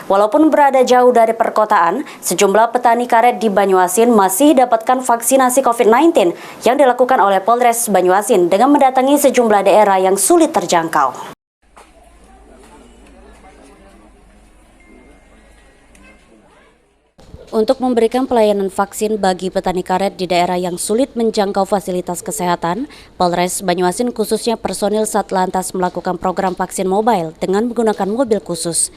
Walaupun berada jauh dari perkotaan, sejumlah petani karet di Banyuasin masih dapatkan vaksinasi COVID-19 yang dilakukan oleh Polres Banyuasin dengan mendatangi sejumlah daerah yang sulit terjangkau. Untuk memberikan pelayanan vaksin bagi petani karet di daerah yang sulit menjangkau fasilitas kesehatan, Polres Banyuasin khususnya personil Satlantas melakukan program vaksin mobile dengan menggunakan mobil khusus.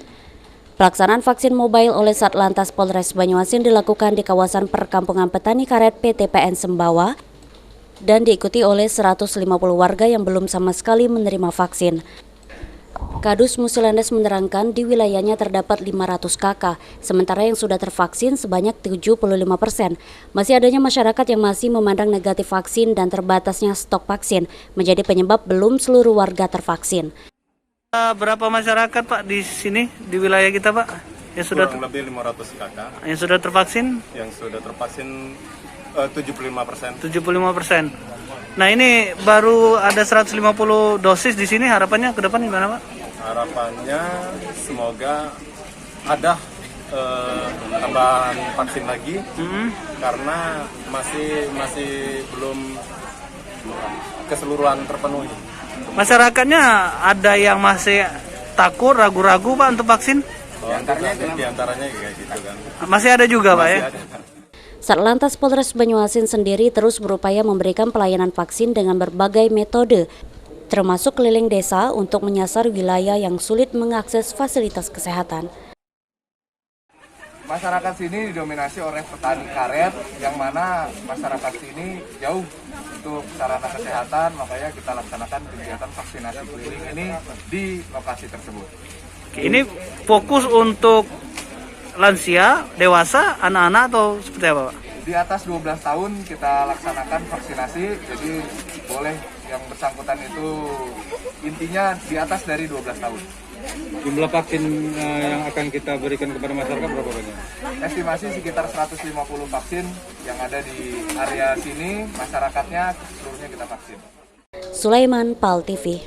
Pelaksanaan vaksin mobile oleh Satlantas Polres Banyuasin dilakukan di kawasan perkampungan petani karet PT PN Sembawa dan diikuti oleh 150 warga yang belum sama sekali menerima vaksin. Kadus Musilandes menerangkan di wilayahnya terdapat 500 KK, sementara yang sudah tervaksin sebanyak 75%. Masih adanya masyarakat yang masih memandang negatif vaksin dan terbatasnya stok vaksin menjadi penyebab belum seluruh warga tervaksin. Berapa masyarakat Pak di sini, di wilayah kita Pak? Yang sudah kurang lebih 500 KK. Yang sudah tervaksin? Yang sudah tervaksin 75%. 75%. Nah ini baru ada 150 dosis di sini, harapannya ke depan gimana Pak? Harapannya semoga ada tambahan vaksin lagi karena masih belum keseluruhan terpenuhi. Masyarakatnya ada yang masih takut, ragu-ragu Pak untuk vaksin? Di antaranya kayak gitu kan. Masih ada juga Pak ya? Ada. Satlantas Polres Banyuasin sendiri terus berupaya memberikan pelayanan vaksin dengan berbagai metode, termasuk keliling desa untuk menyasar wilayah yang sulit mengakses fasilitas kesehatan. Masyarakat sini didominasi oleh petani karet, yang mana masyarakat sini jauh untuk sarana kesehatan, makanya kita laksanakan kegiatan vaksinasi keliling ini di lokasi tersebut. Ini fokus untuk lansia, dewasa, anak-anak atau seperti apa Pak? Di atas 12 tahun kita laksanakan vaksinasi, jadi boleh yang bersangkutan itu intinya di atas dari 12 tahun. Jumlah vaksin yang akan kita berikan kepada masyarakat berapa banyak? Estimasi sekitar 150 vaksin yang ada di area sini, masyarakatnya seluruhnya kita vaksin. Sulaiman, PAL TV.